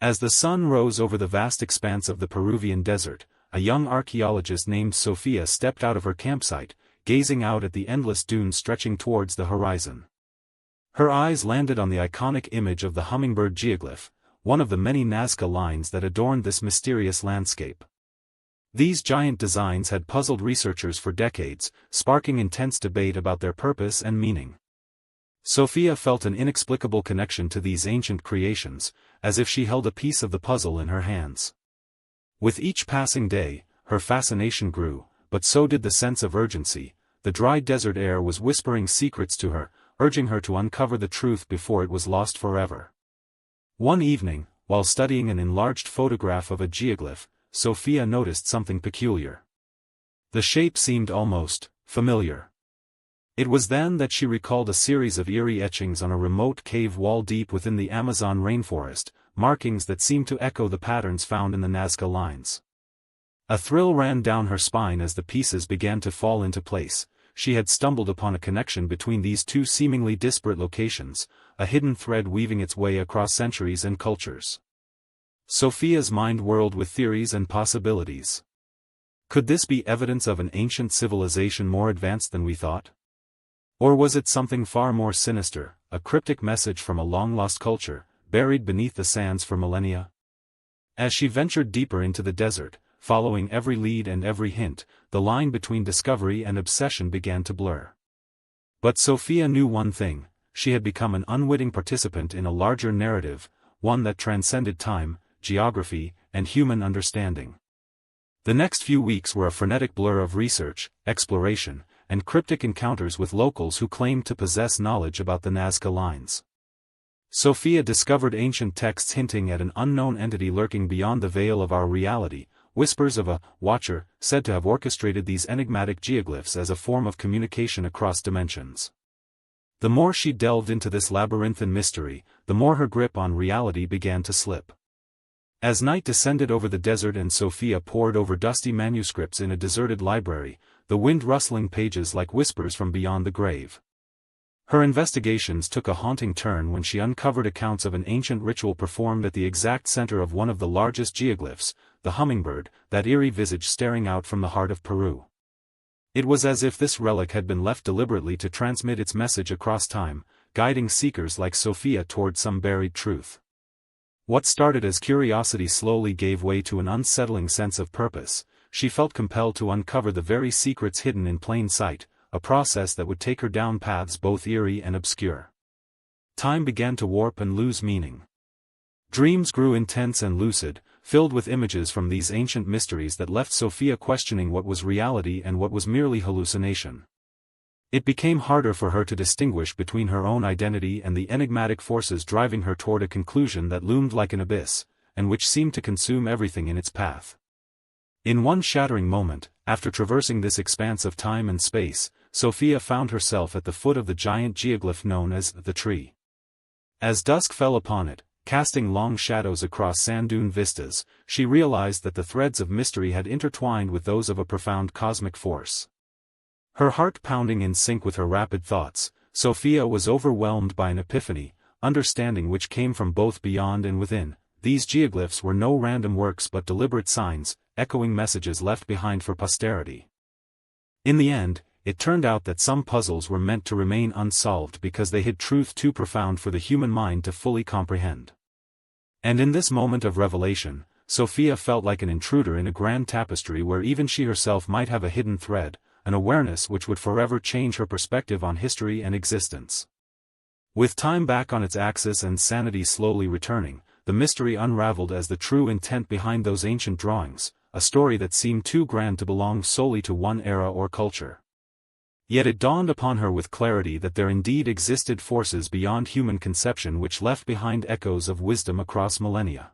As the sun rose over the vast expanse of the Peruvian desert, a young archaeologist named Sofia stepped out of her campsite, gazing out at the endless dunes stretching towards the horizon. Her eyes landed on the iconic image of the hummingbird geoglyph, one of the many Nazca lines that adorned this mysterious landscape. These giant designs had puzzled researchers for decades, sparking intense debate about their purpose and meaning. Sofia felt an inexplicable connection to these ancient creations, as if she held a piece of the puzzle in her hands. With each passing day, her fascination grew, but so did the sense of urgency. The dry desert air was whispering secrets to her, urging her to uncover the truth before it was lost forever. One evening, while studying an enlarged photograph of a geoglyph, Sofia noticed something peculiar. The shape seemed almost familiar. It was then that she recalled a series of eerie etchings on a remote cave wall deep within the Amazon rainforest, markings that seemed to echo the patterns found in the Nazca Lines. A thrill ran down her spine as the pieces began to fall into place. She had stumbled upon a connection between these two seemingly disparate locations, a hidden thread weaving its way across centuries and cultures. Sofia's mind whirled with theories and possibilities. Could this be evidence of an ancient civilization more advanced than we thought? Or was it something far more sinister, a cryptic message from a long-lost culture, buried beneath the sands for millennia? As she ventured deeper into the desert, following every lead and every hint, the line between discovery and obsession began to blur. But Sofia knew one thing: she had become an unwitting participant in a larger narrative, one that transcended time, geography, and human understanding. The next few weeks were a frenetic blur of research, exploration, and cryptic encounters with locals who claimed to possess knowledge about the Nazca Lines. Sofia discovered ancient texts hinting at an unknown entity lurking beyond the veil of our reality, whispers of a watcher, said to have orchestrated these enigmatic geoglyphs as a form of communication across dimensions. The more she delved into this labyrinthine mystery, the more her grip on reality began to slip. As night descended over the desert and Sofia pored over dusty manuscripts in a deserted library, the wind rustling pages like whispers from beyond the grave. Her investigations took a haunting turn when she uncovered accounts of an ancient ritual performed at the exact center of one of the largest geoglyphs, the hummingbird, that eerie visage staring out from the heart of Peru. It was as if this relic had been left deliberately to transmit its message across time, guiding seekers like Sofia toward some buried truth. What started as curiosity slowly gave way to an unsettling sense of purpose. She felt compelled to uncover the very secrets hidden in plain sight, a process that would take her down paths both eerie and obscure. Time began to warp and lose meaning. Dreams grew intense and lucid, filled with images from these ancient mysteries that left Sofia questioning what was reality and what was merely hallucination. It became harder for her to distinguish between her own identity and the enigmatic forces driving her toward a conclusion that loomed like an abyss, and which seemed to consume everything in its path. In one shattering moment, after traversing this expanse of time and space, Sofia found herself at the foot of the giant geoglyph known as the tree. As dusk fell upon it, casting long shadows across sand dune vistas, she realized that the threads of mystery had intertwined with those of a profound cosmic force. Her heart pounding in sync with her rapid thoughts, Sofia was overwhelmed by an epiphany, understanding which came from both beyond and within. These geoglyphs were no random works but deliberate signs, echoing messages left behind for posterity. In the end, it turned out that some puzzles were meant to remain unsolved because they hid truth too profound for the human mind to fully comprehend. And in this moment of revelation, Sofia felt like an intruder in a grand tapestry where even she herself might have a hidden thread, an awareness which would forever change her perspective on history and existence. With time back on its axis and sanity slowly returning, the mystery unraveled as the true intent behind those ancient drawings, a story that seemed too grand to belong solely to one era or culture. Yet it dawned upon her with clarity that there indeed existed forces beyond human conception which left behind echoes of wisdom across millennia.